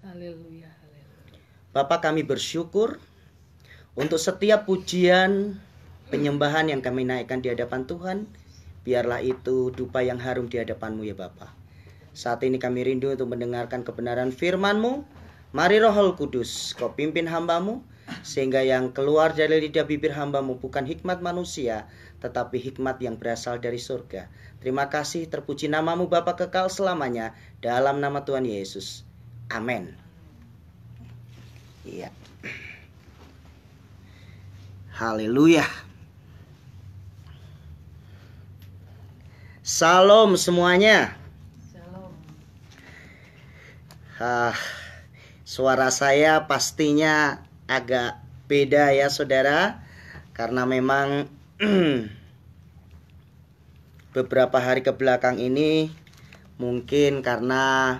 Haleluya, haleluya. Bapa, kami bersyukur untuk setiap pujian, penyembahan yang kami naikkan di hadapan Tuhan. Biarlah itu dupa yang harum di hadapan-Mu ya Bapa. Saat ini kami rindu untuk mendengarkan kebenaran firman-Mu. Mari Roh Kudus, Kau pimpin hamba-Mu, sehingga yang keluar dari lidah bibir hamba-Mu bukan hikmat manusia, tetapi hikmat yang berasal dari surga. Terima kasih, terpuji nama-Mu Bapa kekal selamanya, dalam nama Tuhan Yesus. Amin. Iya. Haleluya. Salam semuanya. Shalom. Suara saya pastinya agak beda ya saudara, karena memang beberapa hari ke belakang ini mungkin karena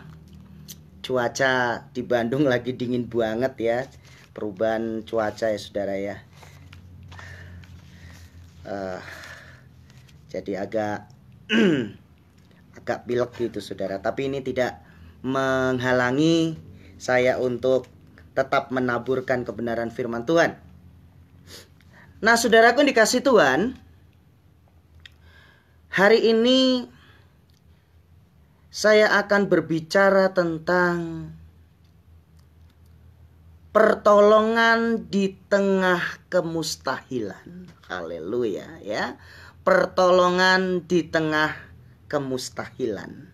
cuaca di Bandung lagi dingin banget ya, perubahan cuaca ya saudara ya. Jadi agak pilek gitu saudara, tapi ini tidak menghalangi saya untuk tetap menaburkan kebenaran firman Tuhan. Nah saudaraku yang dikasih Tuhan, hari ini saya akan berbicara tentang pertolongan di tengah kemustahilan. Haleluya ya. Pertolongan di tengah kemustahilan.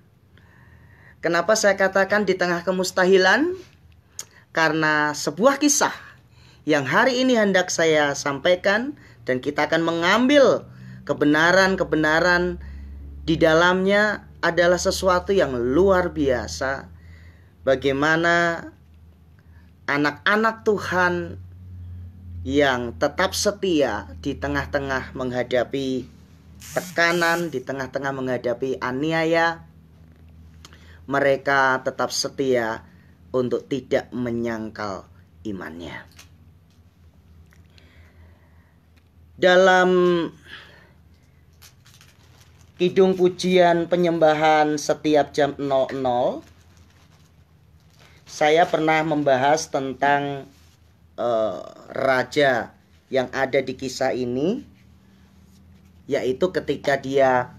Kenapa saya katakan di tengah kemustahilan? Karena sebuah kisah yang hari ini hendak saya sampaikan, dan kita akan mengambil kebenaran-kebenaran di dalamnya adalah sesuatu yang luar biasa. Bagaimana anak-anak Tuhan yang tetap setia di tengah-tengah menghadapi tekanan, di tengah-tengah menghadapi aniaya, mereka tetap setia untuk tidak menyangkal imannya. Dalam kidung pujian penyembahan setiap jam 00, saya pernah membahas tentang raja yang ada di kisah ini, yaitu ketika dia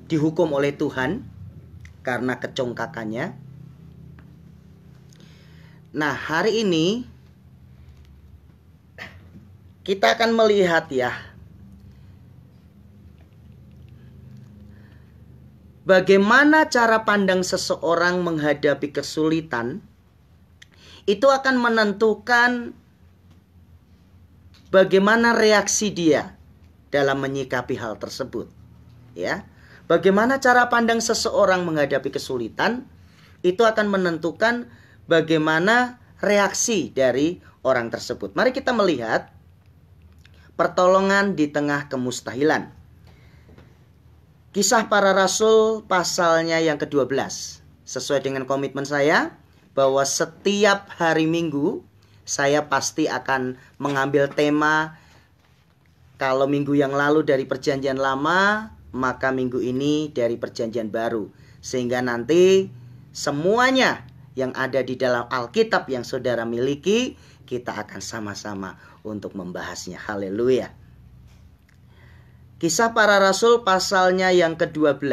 dihukum oleh Tuhan karena kecongkakannya. Nah, hari ini kita akan melihat ya, bagaimana cara pandang seseorang menghadapi kesulitan itu akan menentukan bagaimana reaksi dia dalam menyikapi hal tersebut. Ya, bagaimana cara pandang seseorang menghadapi kesulitan itu akan menentukan bagaimana reaksi dari orang tersebut. Mari kita melihat pertolongan di tengah kemustahilan. Kisah Para Rasul pasalnya yang ke-12. Sesuai dengan komitmen saya bahwa setiap hari Minggu saya pasti akan mengambil tema. Kalau minggu yang lalu dari Perjanjian Lama, maka minggu ini dari Perjanjian Baru. Sehingga nanti semuanya yang ada di dalam Alkitab yang saudara miliki, kita akan sama-sama untuk membahasnya. Haleluya. Kisah Para Rasul pasalnya yang ke-12.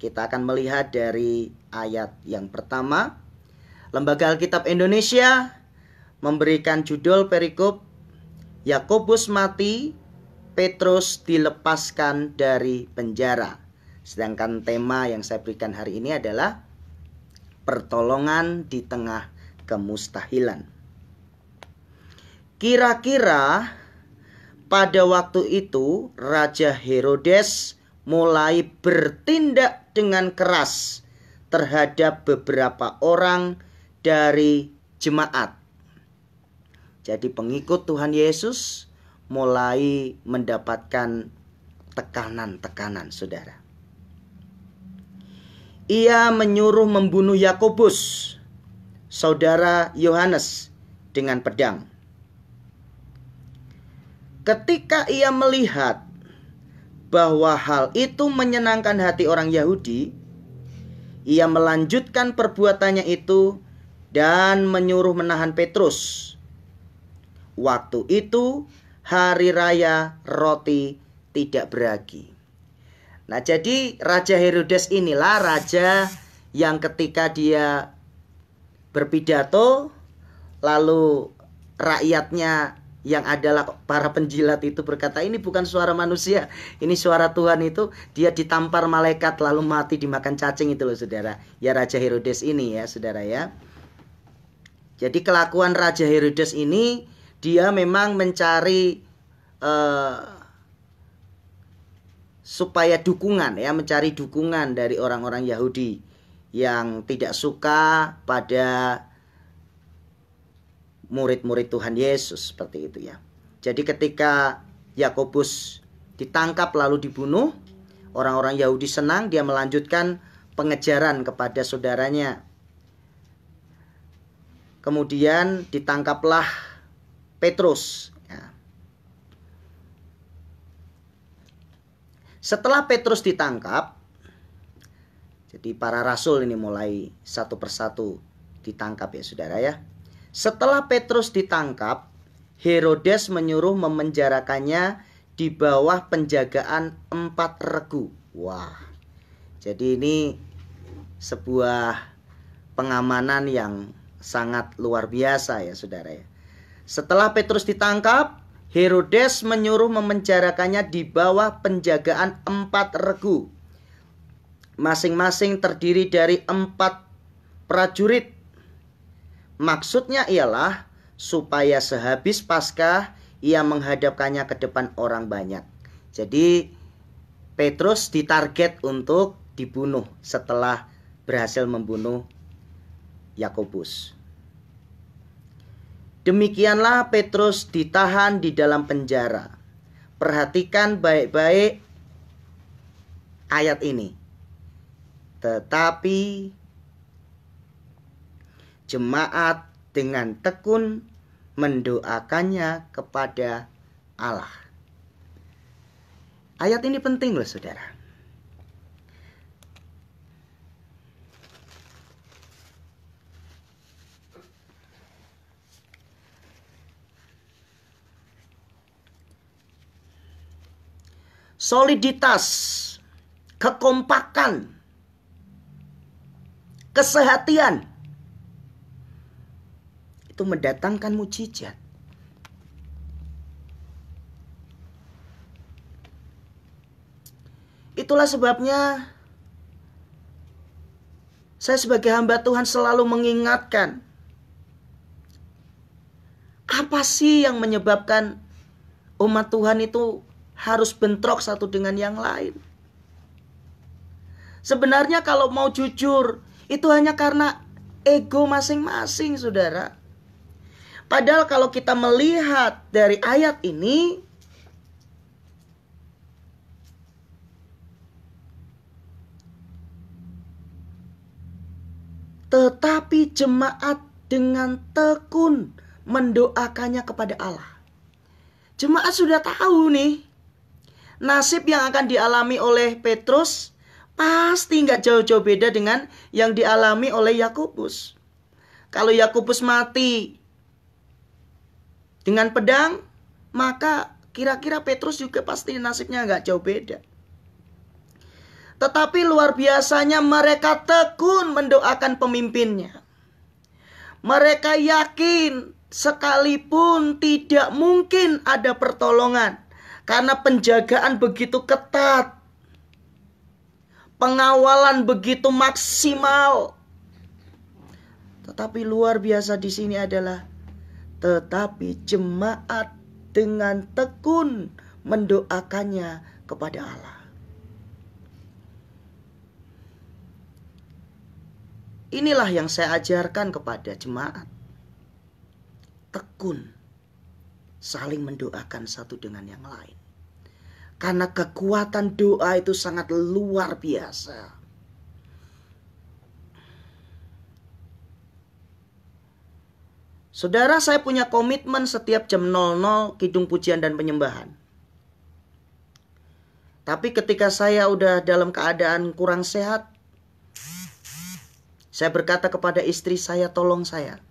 Kita akan melihat dari ayat yang pertama. Lembaga Alkitab Indonesia memberikan judul perikop Yakobus mati, Petrus dilepaskan dari penjara. Sedangkan tema yang saya berikan hari ini adalah pertolongan di tengah kemustahilan. Kira-kira pada waktu itu Raja Herodes mulai bertindak dengan keras terhadap beberapa orang dari jemaat. Jadi pengikut Tuhan Yesus mulai mendapatkan tekanan-tekanan, saudara. Ia menyuruh membunuh Yakobus, saudara Yohanes, dengan pedang. Ketika ia melihat bahwa hal itu menyenangkan hati orang Yahudi, ia melanjutkan perbuatannya itu dan menyuruh menahan Petrus. Waktu itu hari raya roti tidak beragi. Nah, jadi Raja Herodes inilah raja yang ketika dia berpidato, lalu rakyatnya yang adalah para penjilat itu berkata, ini bukan suara manusia, ini suara Tuhan. Itu dia ditampar malaikat lalu mati dimakan cacing itu loh saudara. Ya Raja Herodes ini ya saudara ya. Jadi kelakuan Raja Herodes ini, dia memang mencari supaya dukungan ya, mencari dukungan dari orang-orang Yahudi yang tidak suka pada murid-murid Tuhan Yesus seperti itu ya. Jadi ketika Yakobus ditangkap lalu dibunuh, orang-orang Yahudi senang, dia melanjutkan pengejaran kepada saudaranya. Kemudian ditangkaplah Petrus ya. Setelah Petrus ditangkap, jadi para rasul ini mulai satu persatu ditangkap ya saudara ya. Setelah Petrus ditangkap, Herodes menyuruh memenjarakannya di bawah penjagaan 4 regu. Wah, jadi ini sebuah pengamanan yang sangat luar biasa ya saudara ya. Setelah Petrus ditangkap, Herodes menyuruh memenjarakannya di bawah penjagaan 4 regu. Masing-masing terdiri dari 4 prajurit. Maksudnya ialah supaya sehabis Paskah ia menghadapkannya ke depan orang banyak. Jadi Petrus ditarget untuk dibunuh setelah berhasil membunuh Yakobus. Demikianlah Petrus ditahan di dalam penjara. Perhatikan baik-baik ayat ini. Tetapi jemaat dengan tekun mendoakannya kepada Allah. Ayat ini penting loh saudara. Soliditas, kekompakan, kesehatian itu mendatangkan mukjizat. Itulah sebabnya saya sebagai hamba Tuhan selalu mengingatkan, apa sih yang menyebabkan umat Tuhan itu harus bentrok satu dengan yang lain? Sebenarnya kalau mau jujur, itu hanya karena ego masing-masing saudara. Padahal kalau kita melihat dari ayat ini, tetapi jemaat dengan tekun mendoakannya kepada Allah. Jemaat sudah tahu nih, nasib yang akan dialami oleh Petrus pasti nggak jauh-jauh beda dengan yang dialami oleh Yakobus. Kalau Yakobus mati dengan pedang, maka kira-kira Petrus juga pasti nasibnya nggak jauh beda. Tetapi luar biasanya mereka tekun mendoakan pemimpinnya. Mereka yakin sekalipun tidak mungkin ada pertolongan, karena penjagaan begitu ketat, pengawalan begitu maksimal. Tetapi luar biasa di sini adalah tetapi jemaat dengan tekun mendoakannya kepada Allah. Inilah yang saya ajarkan kepada jemaat. Tekun saling mendoakan satu dengan yang lain. Karena kekuatan doa itu sangat luar biasa. Saudara, saya punya komitmen setiap jam 00 kidung pujian dan penyembahan. Tapi ketika saya udah dalam keadaan kurang sehat, Saya berkata kepada istri saya, tolong saya.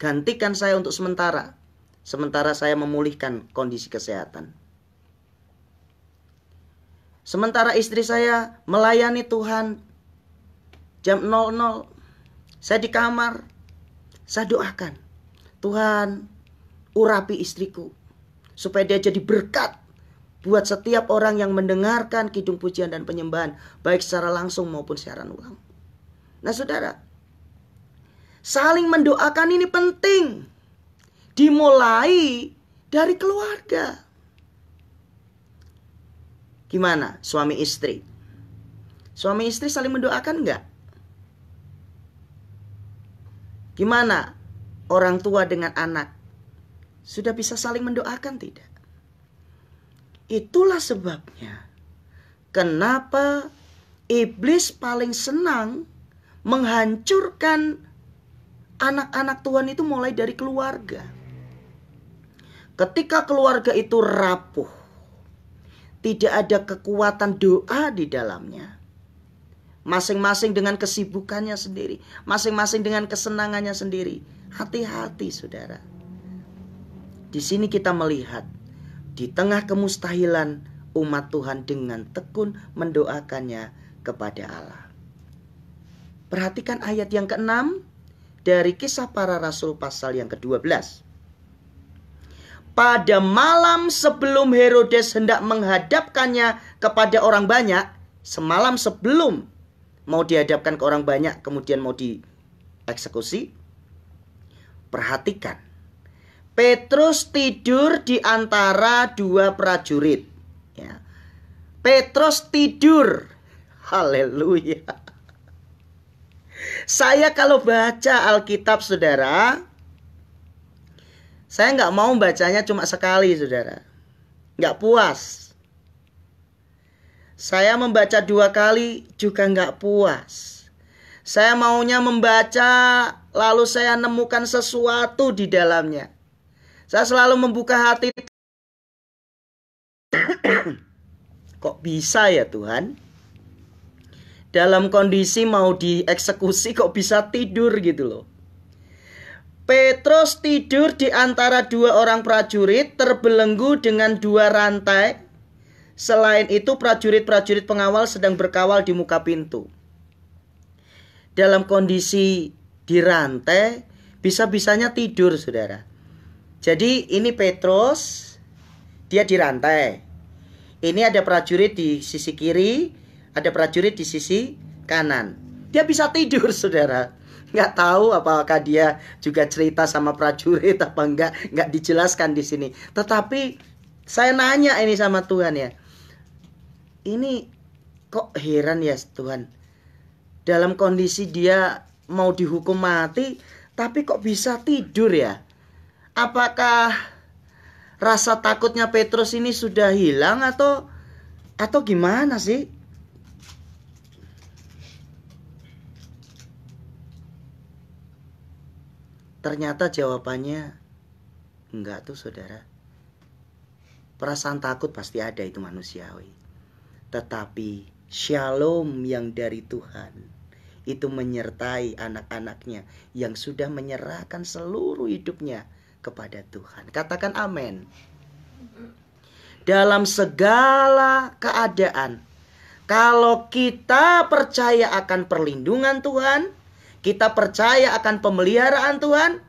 Gantikan saya untuk sementara. Sementara saya memulihkan kondisi kesehatan. Sementara istri saya melayani Tuhan jam 00. Saya di kamar. Saya doakan. Tuhan, urapi istriku. Supaya dia jadi berkat buat setiap orang yang mendengarkan kidung pujian dan penyembahan. Baik secara langsung maupun siaran ulang. Nah saudara, saling mendoakan ini penting. Dimulai dari keluarga. Gimana suami istri? Suami istri saling mendoakan enggak? Gimana orang tua dengan anak? Sudah bisa saling mendoakan tidak? Itulah sebabnya kenapa iblis paling senang menghancurkan anak-anak Tuhan itu mulai dari keluarga. Ketika keluarga itu rapuh, tidak ada kekuatan doa di dalamnya. Masing-masing dengan kesibukannya sendiri, masing-masing dengan kesenangannya sendiri. Hati-hati saudara. Di sini kita melihat di tengah kemustahilan umat Tuhan dengan tekun mendoakannya kepada Allah. Perhatikan ayat yang ke-6 dari Kisah Para Rasul pasal yang ke-12. Pada malam sebelum Herodes hendak menghadapkannya kepada orang banyak, semalam sebelum mau dihadapkan ke orang banyak, kemudian mau dieksekusi, perhatikan. Petrus tidur di antara dua prajurit. Ya. Petrus tidur. Haleluya. Saya kalau baca Alkitab saudara, saya nggak mau bacanya cuma sekali saudara. Nggak puas. Saya membaca 2 kali juga nggak puas. Saya maunya membaca lalu saya nemukan sesuatu di dalamnya. Saya selalu membuka hati. Kok bisa ya Tuhan? Dalam kondisi mau dieksekusi kok bisa tidur gitu loh. Petrus tidur di antara 2 orang prajurit terbelenggu dengan 2 rantai. Selain itu prajurit-prajurit pengawal sedang berkawal di muka pintu. Dalam kondisi dirantai, bisa-bisanya tidur saudara. Jadi ini Petrus, dia dirantai. Ini ada prajurit di sisi kiri, ada prajurit di sisi kanan. Dia bisa tidur saudara. Nggak tahu apakah dia juga cerita sama prajurit apa nggak dijelaskan di sini. Tetapi saya nanya ini sama Tuhan ya. Ini kok heran ya Tuhan. Dalam kondisi dia mau dihukum mati, tapi kok bisa tidur ya? Apakah rasa takutnya Petrus ini sudah hilang atau gimana sih? Ternyata jawabannya enggak tuh saudara. Perasaan takut pasti ada, itu manusiawi. Tetapi shalom yang dari Tuhan itu menyertai anak-anaknya yang sudah menyerahkan seluruh hidupnya kepada Tuhan. Katakan amin. Dalam segala keadaan, kalau kita percaya akan perlindungan Tuhan, kita percaya akan pemeliharaan Tuhan,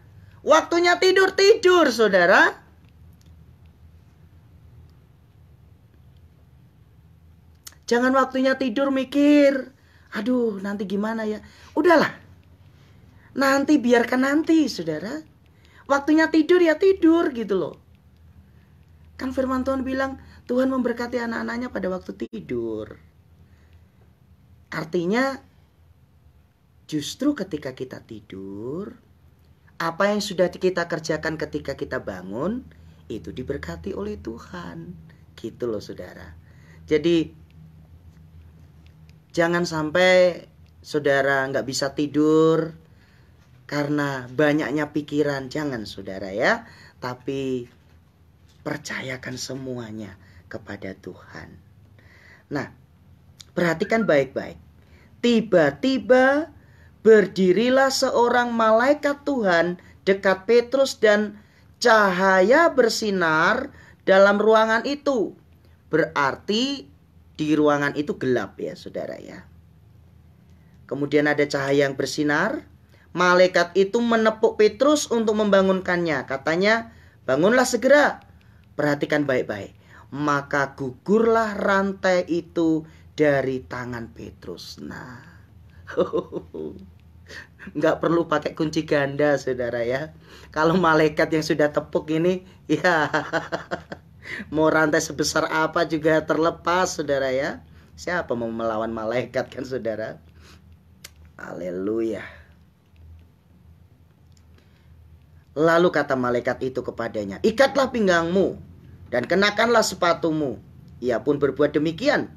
waktunya tidur saudara. Jangan waktunya tidur mikir, aduh nanti gimana ya. Udahlah, nanti biarkan nanti saudara. Waktunya tidur ya tidur gitu loh. Kan firman Tuhan bilang Tuhan memberkati anak-anaknya pada waktu tidur. Artinya justru ketika kita tidur, apa yang sudah kita kerjakan ketika kita bangun, itu diberkati oleh Tuhan. Gitu loh saudara. Jadi jangan sampai saudara nggak bisa tidur karena banyaknya pikiran. Jangan saudara ya. Tapi percayakan semuanya kepada Tuhan. Nah, perhatikan baik-baik. Tiba-tiba berdirilah seorang malaikat Tuhan dekat Petrus dan cahaya bersinar dalam ruangan itu. Berarti di ruangan itu gelap ya saudara ya. Kemudian ada cahaya yang bersinar. Malaikat itu menepuk Petrus untuk membangunkannya. Katanya, bangunlah segera. Perhatikan baik-baik. Maka gugurlah rantai itu dari tangan Petrus. Nah, nggak perlu pakai kunci ganda saudara ya. Kalau malaikat yang sudah tepuk ini, ya mau rantai sebesar apa juga terlepas saudara ya. Siapa mau melawan malaikat kan saudara? Haleluya. Lalu kata malaikat itu kepadanya, ikatlah pinggangmu dan kenakanlah sepatumu. Ia pun berbuat demikian.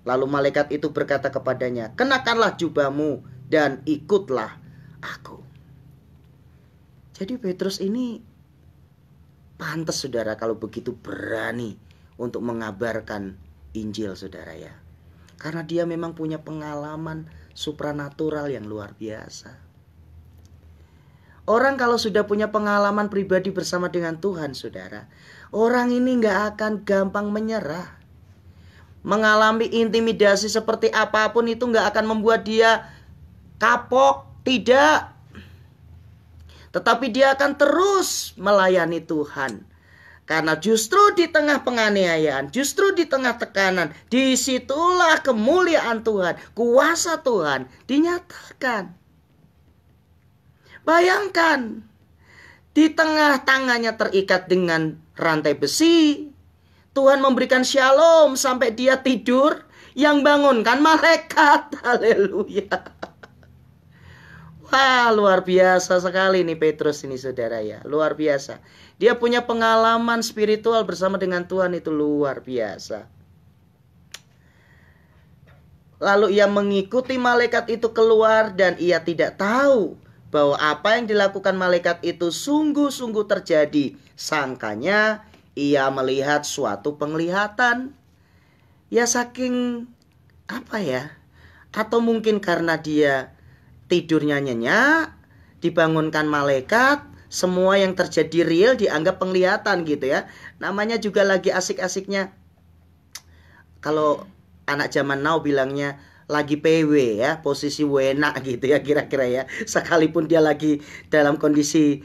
Lalu malaikat itu berkata kepadanya, kenakanlah jubahmu dan ikutlah aku. Jadi Petrus ini pantas saudara kalau begitu berani untuk mengabarkan Injil saudara ya. Karena dia memang punya pengalaman supranatural yang luar biasa. Orang kalau sudah punya pengalaman pribadi bersama dengan Tuhan saudara, orang ini gak akan gampang menyerah. Mengalami intimidasi seperti apapun itu gak akan membuat dia kapok, tidak. Tetapi dia akan terus melayani Tuhan. Karena justru di tengah penganiayaan, justru di tengah tekanan, disitulah kemuliaan Tuhan, kuasa Tuhan dinyatakan. Bayangkan, di tengah tangannya terikat dengan rantai besi, Tuhan memberikan shalom sampai dia tidur, yang bangunkan malaikat. Haleluya. Wah, luar biasa sekali nih Petrus ini saudara ya, luar biasa. Dia punya pengalaman spiritual bersama dengan Tuhan itu luar biasa. Lalu ia mengikuti malaikat itu keluar dan ia tidak tahu bahwa apa yang dilakukan malaikat itu sungguh-sungguh terjadi. Sangkanya ia melihat suatu penglihatan. Ya saking apa ya? Atau mungkin karena dia tidurnya nyenyak, dibangunkan malaikat, semua yang terjadi real dianggap penglihatan gitu ya. Namanya juga lagi asik-asiknya. Kalau anak zaman now bilangnya lagi PW ya, posisi wena gitu ya kira-kira ya. Sekalipun dia lagi dalam kondisi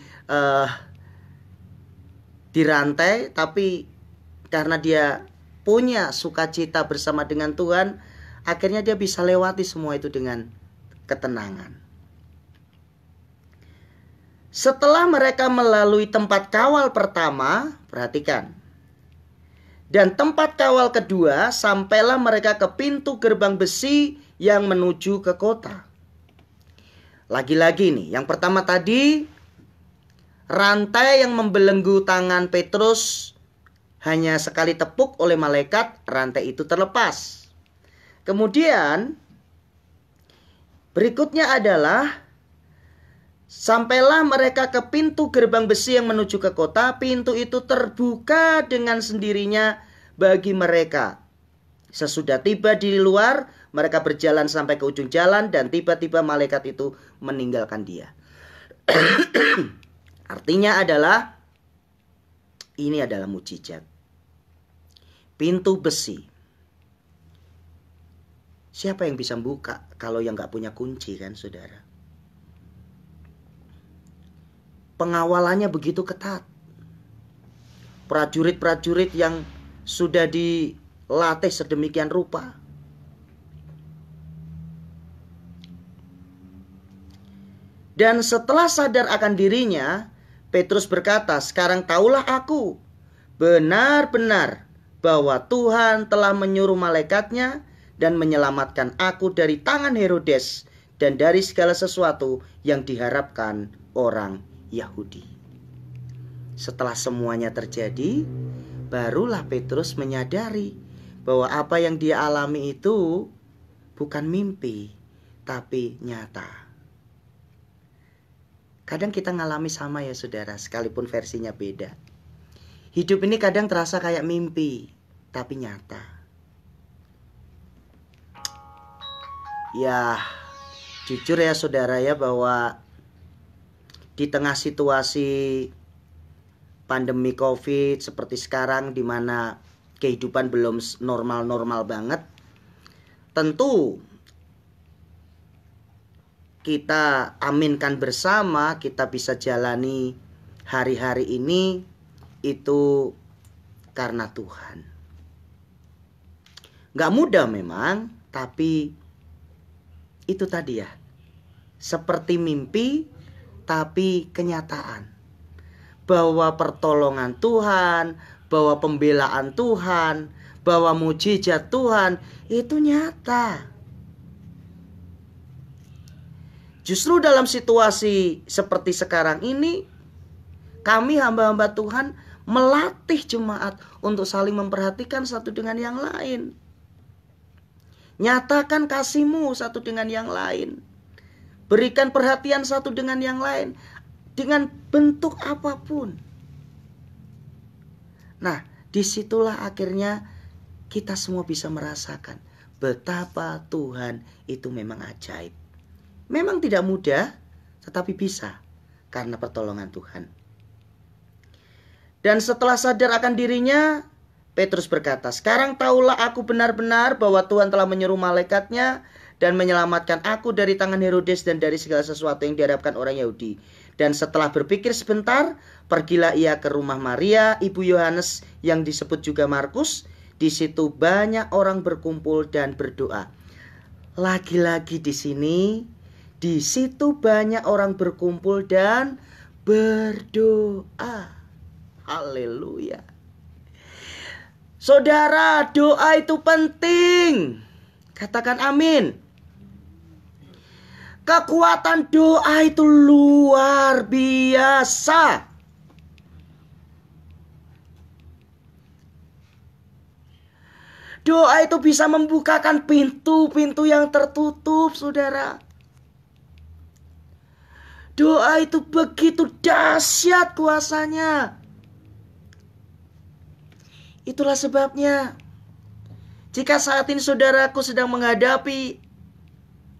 dirantai, tapi karena dia punya sukacita bersama dengan Tuhan, akhirnya dia bisa lewati semua itu dengan ketenangan. Setelah mereka melalui tempat kawal pertama, perhatikan. Dan tempat kawal kedua, sampailah mereka ke pintu gerbang besi yang menuju ke kota. Lagi-lagi nih, yang pertama tadi, rantai yang membelenggu tangan Petrus hanya sekali tepuk oleh malaikat, rantai itu terlepas. Kemudian, berikutnya adalah, sampailah mereka ke pintu gerbang besi yang menuju ke kota. Pintu itu terbuka dengan sendirinya bagi mereka. Sesudah tiba di luar, mereka berjalan sampai ke ujung jalan dan tiba-tiba malaikat itu meninggalkan dia. Artinya adalah, ini adalah mukjizat. Pintu besi. Siapa yang bisa buka kalau yang gak punya kunci kan saudara? Pengawalannya begitu ketat. Prajurit-prajurit yang sudah dilatih sedemikian rupa. Dan setelah sadar akan dirinya, Petrus berkata, sekarang tahulah aku benar-benar bahwa Tuhan telah menyuruh malaikatnya dan menyelamatkan aku dari tangan Herodes dan dari segala sesuatu yang diharapkan orang Yahudi. Setelah semuanya terjadi, barulah Petrus menyadari bahwa apa yang dia alami itu bukan mimpi, tapi nyata. Kadang kita ngalami sama ya saudara, sekalipun versinya beda. Hidup ini kadang terasa kayak mimpi, tapi nyata. Ya, Jujur ya saudara ya, bahwa di tengah situasi pandemi COVID seperti sekarang, di mana kehidupan belum normal-normal banget, tentu kita aminkan bersama, kita bisa jalani hari-hari ini itu karena Tuhan. Gak mudah memang, tapi itu tadi ya, seperti mimpi tapi kenyataan. Bahwa pertolongan Tuhan, bahwa pembelaan Tuhan, bahwa mujizat Tuhan itu nyata. Justru dalam situasi seperti sekarang ini, kami hamba-hamba Tuhan melatih jemaat untuk saling memperhatikan satu dengan yang lain. Nyatakan kasih-Mu satu dengan yang lain. Berikan perhatian satu dengan yang lain. Dengan bentuk apapun. Nah, disitulah akhirnya kita semua bisa merasakan betapa Tuhan itu memang ajaib. Memang tidak mudah, tetapi bisa karena pertolongan Tuhan. Dan setelah sadar akan dirinya, Petrus berkata, "Sekarang tahulah aku benar-benar bahwa Tuhan telah menyuruh malaikatnya dan menyelamatkan aku dari tangan Herodes dan dari segala sesuatu yang diharapkan orang Yahudi." Dan setelah berpikir sebentar, pergilah ia ke rumah Maria, ibu Yohanes yang disebut juga Markus. Di situ banyak orang berkumpul dan berdoa. Lagi-lagi di sini, di situ banyak orang berkumpul dan berdoa. Haleluya. Saudara, doa itu penting. Katakan amin. Kekuatan doa itu luar biasa. Doa itu bisa membukakan pintu-pintu yang tertutup, saudara. Doa itu begitu dahsyat kuasanya. Itulah sebabnya, jika saat ini saudaraku sedang menghadapi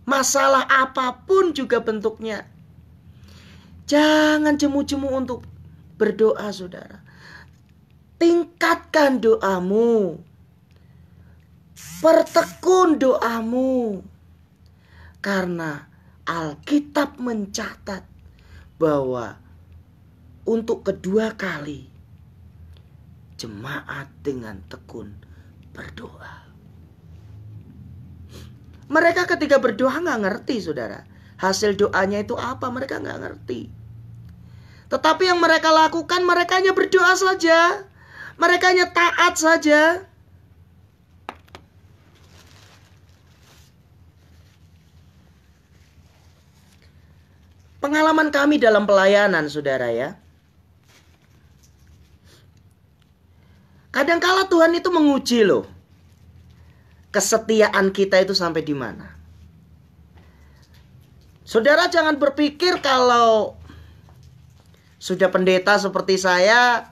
masalah apapun juga bentuknya, jangan jemu-jemu untuk berdoa, saudara. Tingkatkan doamu. Pertekun doamu. Karena Alkitab mencatat bahwa untuk kedua kali jemaat dengan tekun berdoa. Mereka ketika berdoa gak ngerti, saudara. Hasil doanya itu apa, mereka gak ngerti. Tetapi yang mereka lakukan, mereka hanya berdoa saja. Mereka hanya taat saja. Pengalaman kami dalam pelayanan, saudara ya. Kadangkala Tuhan itu menguji loh. Kesetiaan kita itu sampai di mana. Saudara jangan berpikir kalau sudah pendeta seperti saya,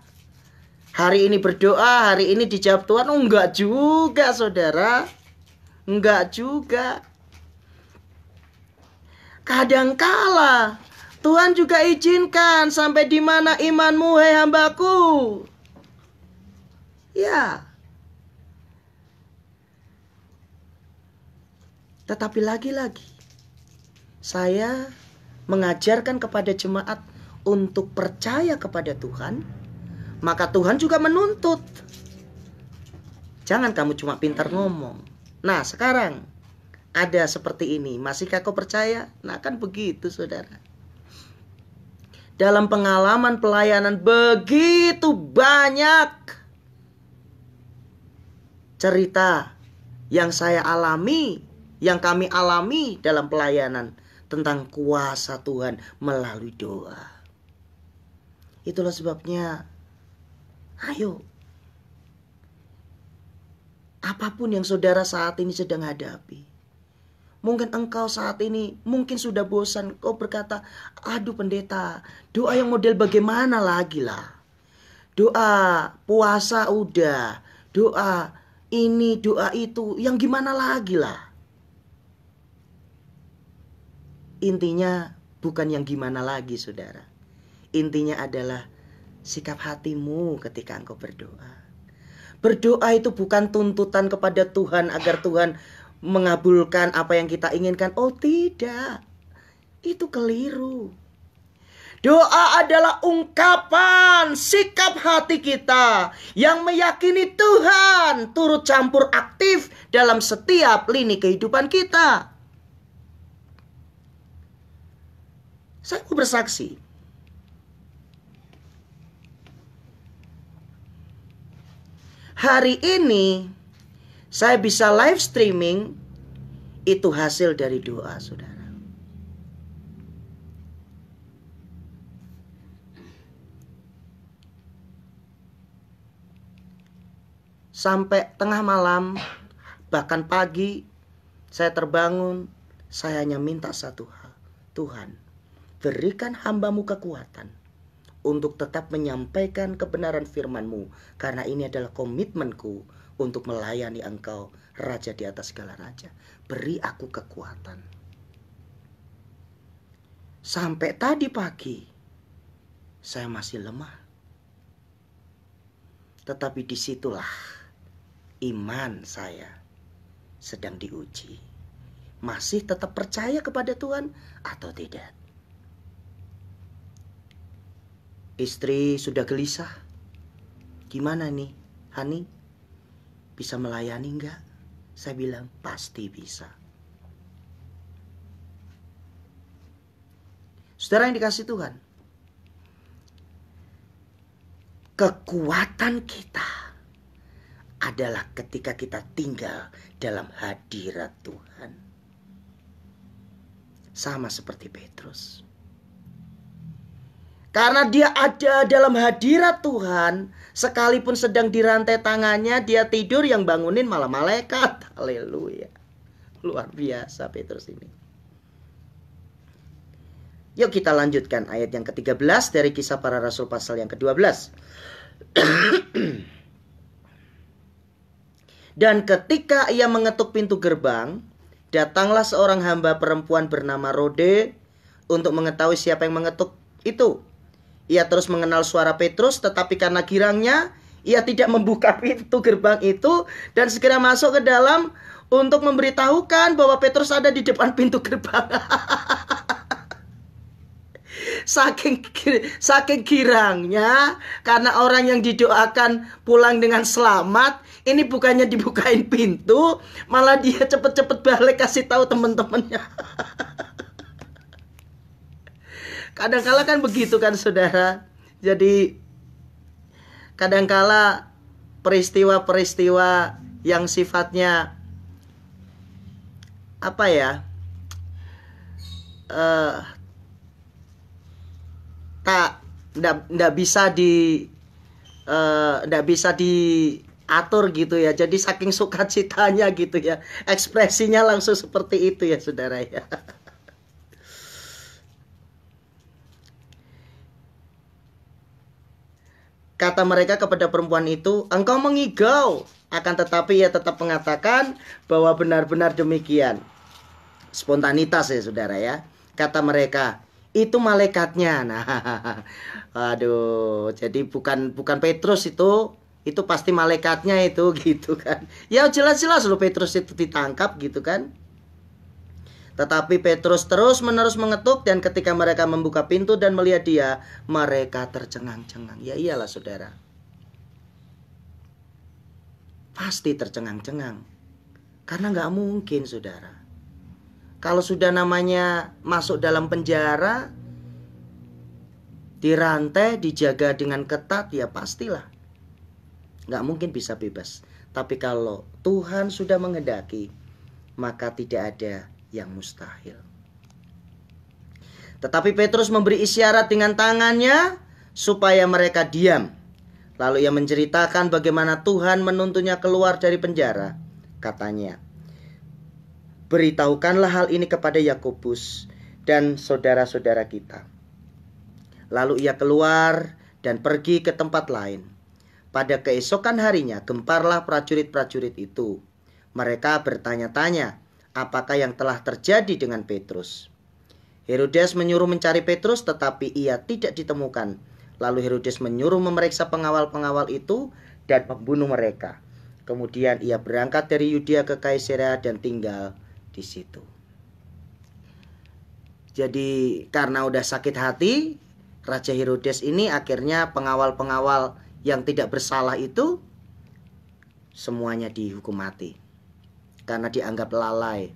hari ini berdoa, hari ini dijawab Tuhan. Oh, enggak juga, saudara. Enggak juga. Kadangkala Tuhan juga izinkan sampai di mana imanmu, hei hambaku. Ya. Tetapi lagi-lagi saya mengajarkan kepada jemaat untuk percaya kepada Tuhan, maka Tuhan juga menuntut. Jangan kamu cuma pintar ngomong. Nah, sekarang ada seperti ini, masihkah kau percaya? Nah, kan begitu, saudara. Dalam pengalaman pelayanan begitu banyak cerita yang saya alami, yang kami alami dalam pelayanan tentang kuasa Tuhan melalui doa. Itulah sebabnya, ayo, apapun yang saudara saat ini sedang hadapi. Mungkin engkau saat ini mungkin sudah bosan, kau berkata, aduh pendeta, doa yang model bagaimana lagi lah. Doa puasa udah, doa ini, doa itu, yang gimana lagi lah. Intinya bukan yang gimana lagi, saudara. Intinya adalah sikap hatimu ketika engkau berdoa. Berdoa itu bukan tuntutan kepada Tuhan agar Tuhan mengabulkan apa yang kita inginkan. Oh tidak, itu keliru. Doa adalah ungkapan sikap hati kita yang meyakini Tuhan turut campur aktif dalam setiap lini kehidupan kita. Saya mau bersaksi. Hari ini saya bisa live streaming, itu hasil dari doa, saudara. Sampai tengah malam, bahkan pagi, saya terbangun, saya hanya minta satu hal. Tuhan, berikan hamba-Mu kekuatan untuk tetap menyampaikan kebenaran firman-Mu, karena ini adalah komitmenku untuk melayani Engkau, Raja di atas segala raja. Beri aku kekuatan. Sampai tadi pagi, saya masih lemah. Tetapi disitulah iman saya sedang diuji. Masih tetap percaya kepada Tuhan atau tidak? Istri sudah gelisah. Gimana nih, Hani? Bisa melayani enggak? Saya bilang pasti bisa. Saudara yang dikasih Tuhan, kekuatan kita adalah ketika kita tinggal dalam hadirat Tuhan. Sama seperti Petrus. Karena dia ada dalam hadirat Tuhan, sekalipun sedang dirantai tangannya, dia tidur, yang bangunin malah malaikat. Haleluya. Luar biasa Petrus ini. Yuk kita lanjutkan ayat yang ke-13 dari Kisah Para Rasul pasal yang ke-12. Dan ketika ia mengetuk pintu gerbang, datanglah seorang hamba perempuan bernama Rode untuk mengetahui siapa yang mengetuk itu. Ia terus mengenal suara Petrus, tetapi karena girangnya, ia tidak membuka pintu gerbang itu dan segera masuk ke dalam untuk memberitahukan bahwa Petrus ada di depan pintu gerbang. Saking girangnya, karena orang yang didoakan pulang dengan selamat, ini bukannya dibukain pintu, malah dia cepet-cepet balik kasih tahu teman-temannya. Kadang-kala kan begitu kan saudara. Jadi kadang-kala peristiwa-peristiwa yang sifatnya apa ya, nggak bisa diatur gitu ya. Jadi saking sukacitanya gitu ya, ekspresinya langsung seperti itu ya saudara ya. Kata mereka kepada perempuan itu, engkau mengigau. Akan tetapi ia tetap mengatakan bahwa benar-benar demikian. Spontanitas ya saudara ya. Kata mereka, itu malaikatnya. Nah, aduh, jadi bukan Petrus itu pasti malaikatnya itu gitu kan. Ya jelas-jelas loh Petrus itu ditangkap gitu kan. Tetapi Petrus terus-menerus mengetuk, dan ketika mereka membuka pintu dan melihat dia, mereka tercengang-cengang. Ya iyalah saudara, pasti tercengang-cengang. Karena nggak mungkin saudara, kalau sudah namanya masuk dalam penjara, dirantai, dijaga dengan ketat, ya pastilah nggak mungkin bisa bebas. Tapi kalau Tuhan sudah menghendaki, maka tidak ada yang mustahil. Tetapi Petrus memberi isyarat dengan tangannya supaya mereka diam. Lalu ia menceritakan bagaimana Tuhan menuntunnya keluar dari penjara. Katanya, beritahukanlah hal ini kepada Yakobus dan saudara-saudara kita. Lalu ia keluar dan pergi ke tempat lain. Pada keesokan harinya gemparlah prajurit-prajurit itu. Mereka bertanya-tanya apakah yang telah terjadi dengan Petrus. Herodes menyuruh mencari Petrus, tetapi ia tidak ditemukan. Lalu Herodes menyuruh memeriksa pengawal-pengawal itu dan membunuh mereka. Kemudian ia berangkat dari Yudea ke Kaisarea dan tinggal di situ. Jadi karena udah sakit hati, Raja Herodes ini akhirnya pengawal-pengawal yang tidak bersalah itu semuanya dihukum mati. Karena dianggap lalai,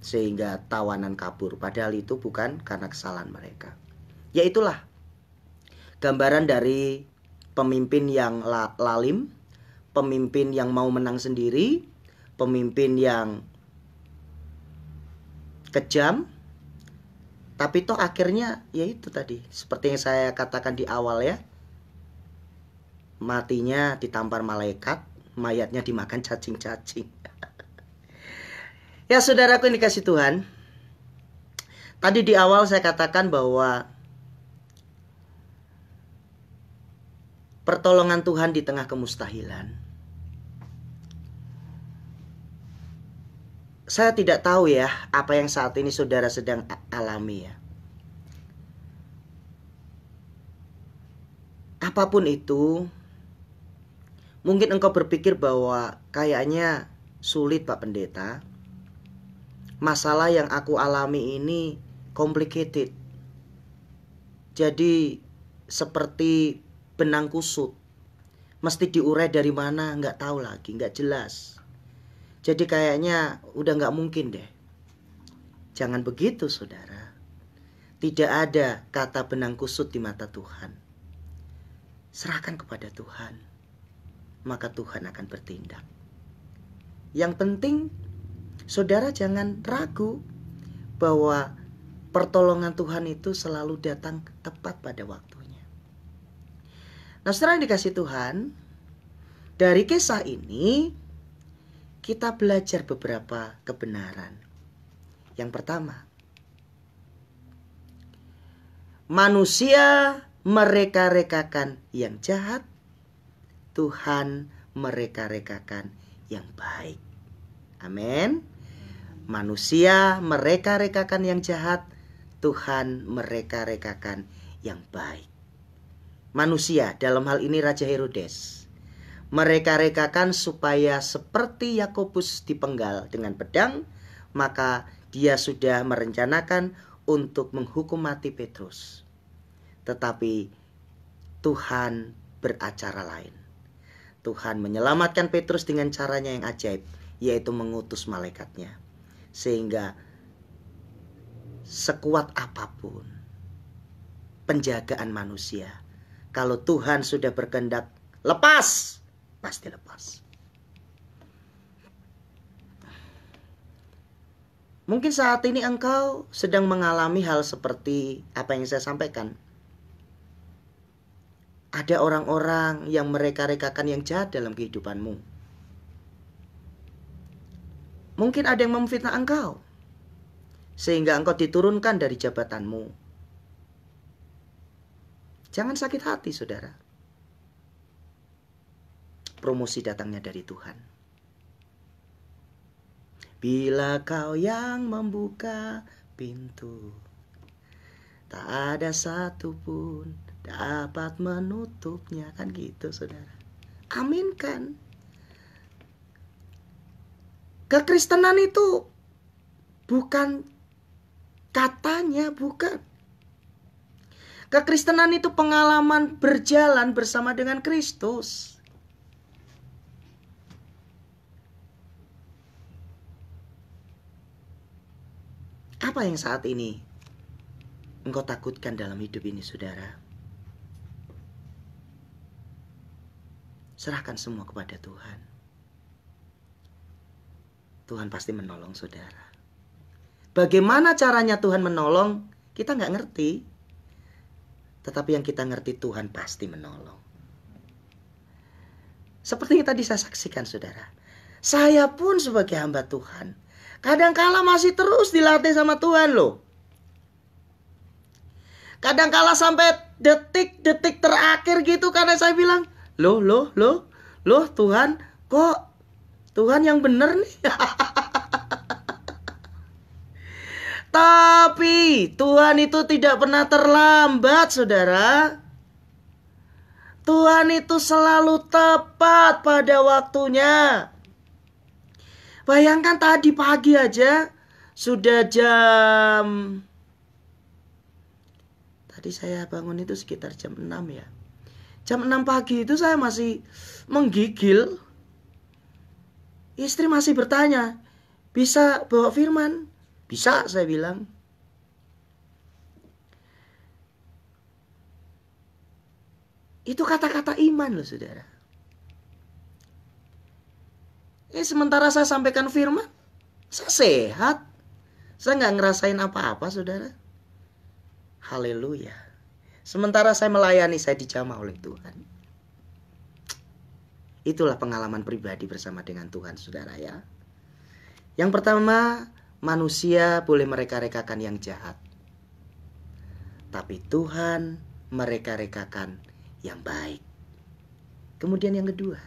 sehingga tawanan kabur. Padahal itu bukan karena kesalahan mereka. Ya itulah gambaran dari pemimpin yang lalim, pemimpin yang mau menang sendiri, pemimpin yang kejam. Tapi toh akhirnya ya itu tadi, seperti yang saya katakan di awal ya. Matinya ditampar malaikat, mayatnya dimakan cacing-cacing. Ya saudaraku yang dikasih Tuhan, tadi di awal saya katakan bahwa pertolongan Tuhan di tengah kemustahilan. Saya tidak tahu ya apa yang saat ini saudara sedang alami ya. Apapun itu, mungkin engkau berpikir bahwa kayaknya sulit Pak Pendeta. Masalah yang aku alami ini complicated. Jadi seperti benang kusut. Mesti diurai dari mana nggak tahu lagi, nggak jelas. Jadi kayaknya udah nggak mungkin deh. Jangan begitu saudara. Tidak ada kata benang kusut di mata Tuhan. Serahkan kepada Tuhan. Maka Tuhan akan bertindak. Yang penting saudara jangan ragu bahwa pertolongan Tuhan itu selalu datang tepat pada waktunya. Nah, saudara yang dikasih Tuhan, dari kisah ini kita belajar beberapa kebenaran. Yang pertama, manusia mereka-rekakan yang jahat, Tuhan mereka-rekakan yang baik. Amin. Manusia mereka-rekakan yang jahat, Tuhan mereka-rekakan yang baik. Manusia, dalam hal ini Raja Herodes, mereka-rekakan supaya seperti Yakobus dipenggal dengan pedang, maka dia sudah merencanakan untuk menghukum mati Petrus. Tetapi Tuhan beracara lain. Tuhan menyelamatkan Petrus dengan caranya yang ajaib, yaitu mengutus malaikatnya. Sehingga sekuat apapun penjagaan manusia, kalau Tuhan sudah berkehendak lepas, pasti lepas. Mungkin saat ini engkau sedang mengalami hal seperti apa yang saya sampaikan. Ada orang-orang yang mereka-rekakan yang jahat dalam kehidupanmu. Mungkin ada yang memfitnah engkau, sehingga engkau diturunkan dari jabatanmu. Jangan sakit hati, saudara. Promosi datangnya dari Tuhan. Bila kau yang membuka pintu, tak ada satupun dapat menutupnya. Kan gitu, saudara. Aminkan. Kekristenan itu bukan katanya, bukan. Kekristenan itu pengalaman berjalan bersama dengan Kristus. Apa yang saat ini engkau takutkan dalam hidup ini, saudara? Serahkan semua kepada Tuhan. Tuhan pasti menolong saudara. Bagaimana caranya Tuhan menolong, kita nggak ngerti. Tetapi yang kita ngerti, Tuhan pasti menolong. Seperti yang tadi saya saksikan, saudara. Saya pun sebagai hamba Tuhan, kadangkala masih terus dilatih sama Tuhan loh. Kadangkala sampai detik-detik terakhir gitu, karena saya bilang, loh Tuhan, kok Tuhan yang benar nih. Tapi Tuhan itu tidak pernah terlambat, saudara. Tuhan itu selalu tepat pada waktunya. Bayangkan tadi pagi aja sudah tadi saya bangun itu sekitar jam 6 ya. Jam 6 pagi itu saya masih menggigil. Istri masih bertanya, bisa bawa firman? Bisa, saya bilang. Itu kata-kata iman loh, saudara. Sementara saya sampaikan firman, saya sehat. Saya nggak ngerasain apa-apa, saudara. Haleluya. Sementara saya melayani, saya dijamah oleh Tuhan. Itulah pengalaman pribadi bersama dengan Tuhan, saudara ya. Yang pertama, manusia boleh mereka-rekakan yang jahat. Tapi Tuhan mereka-rekakan yang baik. Kemudian yang kedua,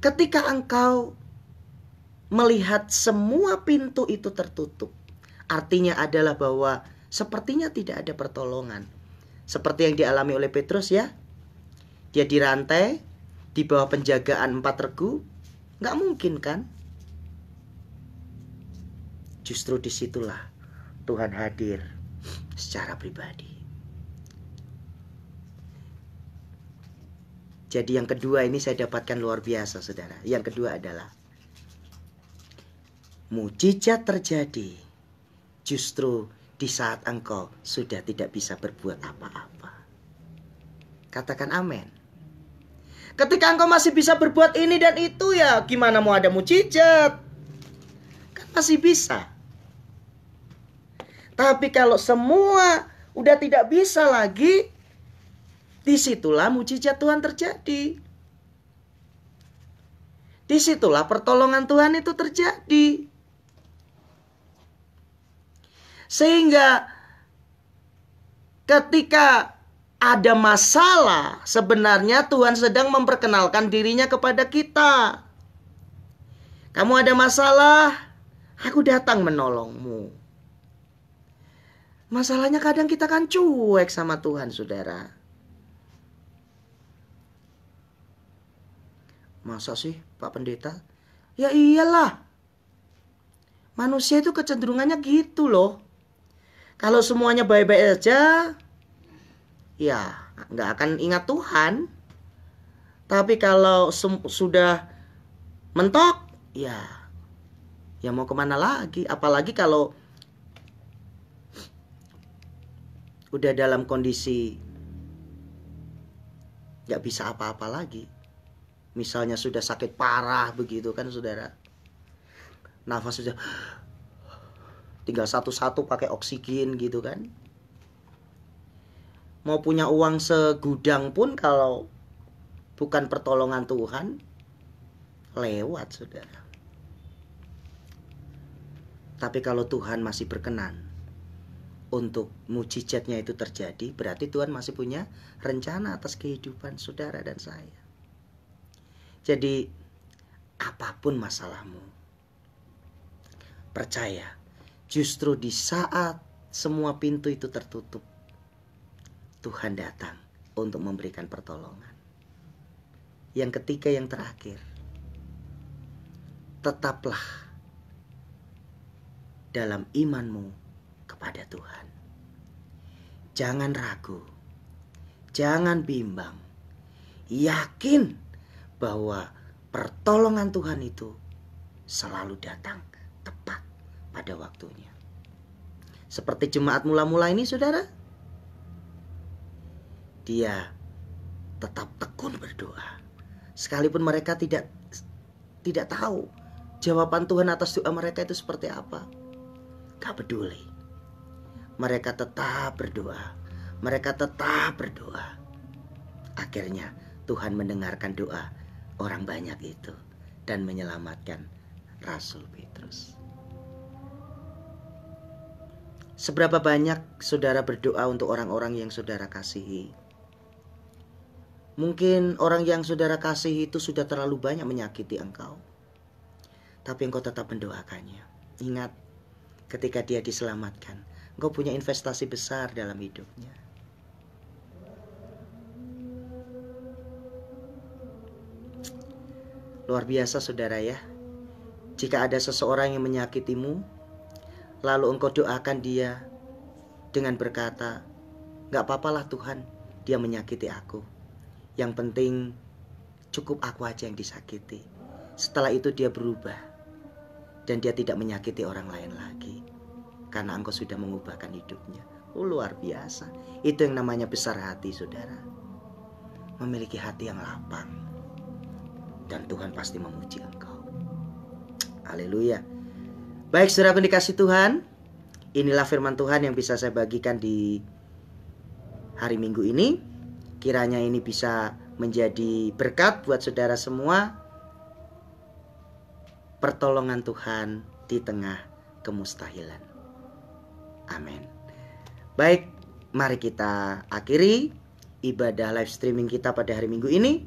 ketika engkau melihat semua pintu itu tertutup, artinya adalah bahwa sepertinya tidak ada pertolongan. Seperti yang dialami oleh Petrus ya. Dia dirantai, di bawah penjagaan 4 regu. Nggak mungkin kan? Justru disitulah Tuhan hadir secara pribadi. Jadi yang kedua ini saya dapatkan luar biasa, saudara. Yang kedua adalah mujizat terjadi justru di saat engkau sudah tidak bisa berbuat apa-apa. Katakan amin. Ketika engkau masih bisa berbuat ini dan itu, ya gimana mau ada mujizat? Kan masih bisa. Tapi kalau semua udah tidak bisa lagi, disitulah mujizat Tuhan terjadi. Disitulah pertolongan Tuhan itu terjadi. Sehingga ketika ada masalah, sebenarnya Tuhan sedang memperkenalkan dirinya kepada kita. Kamu ada masalah, aku datang menolongmu. Masalahnya kadang kita kan cuek sama Tuhan, saudara. Masa sih, Pak Pendeta? Ya iyalah. Manusia itu kecenderungannya gitu loh. Kalau semuanya baik-baik aja, ya nggak akan ingat Tuhan. Tapi kalau sudah mentok, ya mau kemana lagi? Apalagi kalau udah dalam kondisi nggak bisa apa-apa lagi. Misalnya sudah sakit parah begitu kan, saudara. Nafas sudah tinggal satu-satu pakai oksigen gitu kan. Mau punya uang segudang pun kalau bukan pertolongan Tuhan, lewat, saudara. Tapi kalau Tuhan masih berkenan untuk mujizatnya itu terjadi, berarti Tuhan masih punya rencana atas kehidupan saudara dan saya. Jadi apapun masalahmu, percaya, justru di saat semua pintu itu tertutup, Tuhan datang untuk memberikan pertolongan. Yang ketiga, yang terakhir, tetaplah dalam imanmu kepada Tuhan. Jangan ragu, jangan bimbang, yakin bahwa pertolongan Tuhan itu selalu datang tepat pada waktunya. Seperti jemaat mula-mula ini, saudara, dia tetap tekun berdoa. Sekalipun mereka tidak tahu jawaban Tuhan atas doa mereka itu seperti apa. Gak peduli. Mereka tetap berdoa. Mereka tetap berdoa. Akhirnya Tuhan mendengarkan doa orang banyak itu dan menyelamatkan Rasul Petrus. Seberapa banyak saudara berdoa untuk orang-orang yang saudara kasihi? Mungkin orang yang saudara kasihi itu sudah terlalu banyak menyakiti engkau. tapi engkau tetap mendoakannya. Ingat, ketika dia diselamatkan, engkau punya investasi besar dalam hidupnya. Luar biasa saudara ya. Jika ada seseorang yang menyakitimu, lalu engkau doakan dia dengan berkata, "Gak apa-apalah Tuhan, dia menyakiti aku. Yang penting cukup aku aja yang disakiti." Setelah itu dia berubah dan dia tidak menyakiti orang lain lagi, karena engkau sudah mengubahkan hidupnya. Luar biasa. Itu yang namanya besar hati saudara. Memiliki hati yang lapang. Dan Tuhan pasti memuji engkau. Haleluya. Baik saudara dikasih Tuhan, inilah firman Tuhan yang bisa saya bagikan di hari Minggu ini. Kiranya ini bisa menjadi berkat buat saudara semua. Pertolongan Tuhan di tengah kemustahilan. Amin. Baik, mari kita akhiri ibadah live streaming kita pada hari Minggu ini.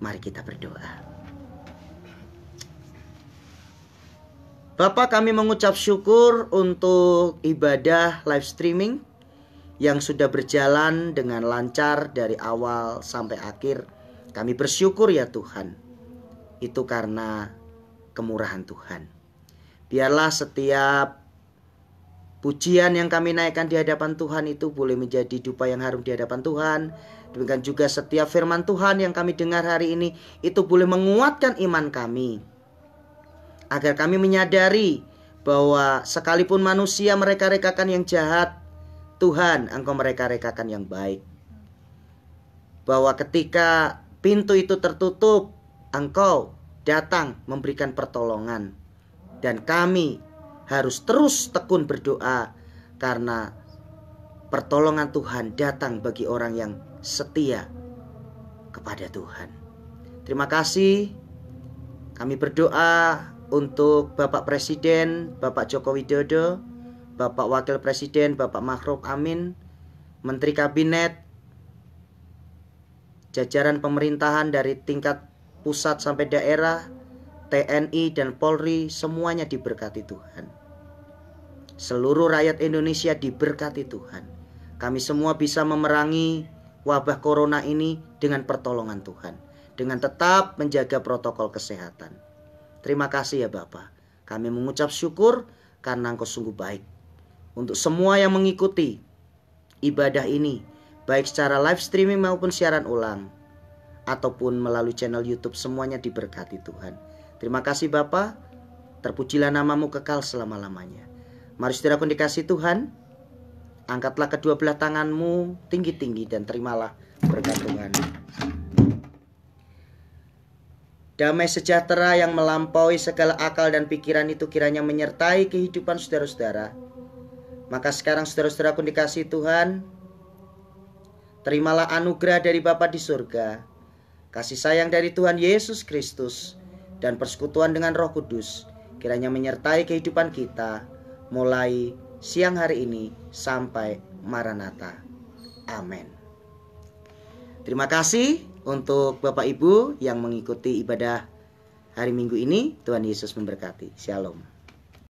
Mari kita berdoa. Bapa, kami mengucap syukur untuk ibadah live streaming yang sudah berjalan dengan lancar dari awal sampai akhir. Kami bersyukur ya Tuhan. Itu karena kemurahan Tuhan. Biarlah setiap pujian yang kami naikkan di hadapan Tuhan itu boleh menjadi dupa yang harum di hadapan Tuhan. Demikian juga setiap firman Tuhan yang kami dengar hari ini itu boleh menguatkan iman kami. Agar kami menyadari bahwa sekalipun manusia mereka-rekakan yang jahat, Tuhan Engkau mereka-rekakan yang baik. Bahwa ketika pintu itu tertutup, Engkau datang memberikan pertolongan. Dan kami harus terus tekun berdoa karena pertolongan Tuhan datang bagi orang yang setia kepada Tuhan. Terima kasih. Kami berdoa untuk Bapak Presiden, Bapak Joko Widodo, Bapak Wakil Presiden, Bapak Ma'ruf Amin, Menteri Kabinet, jajaran pemerintahan dari tingkat pusat sampai daerah, TNI dan Polri, semuanya diberkati Tuhan. Seluruh rakyat Indonesia diberkati Tuhan. Kami semua bisa memerangi wabah corona ini dengan pertolongan Tuhan, dengan tetap menjaga protokol kesehatan. Terima kasih ya Bapa. Kami mengucap syukur karena Engkau sungguh baik. Untuk semua yang mengikuti ibadah ini, baik secara live streaming maupun siaran ulang, ataupun melalui channel YouTube, semuanya diberkati Tuhan. Terima kasih Bapa. Terpujilah namamu kekal selama-lamanya. Mari saudaraku dikasih Tuhan, angkatlah kedua belah tanganmu tinggi-tinggi dan terimalah berkat Tuhan. Damai sejahtera yang melampaui segala akal dan pikiran itu kiranya menyertai kehidupan saudara-saudara. Maka sekarang saudara-saudaraku dikasih Tuhan, terimalah anugerah dari Bapa di surga, kasih sayang dari Tuhan Yesus Kristus, dan persekutuan dengan Roh Kudus kiranya menyertai kehidupan kita mulai siang hari ini sampai Maranatha. Amin. Terima kasih untuk Bapak Ibu yang mengikuti ibadah hari Minggu ini. Tuhan Yesus memberkati. Shalom.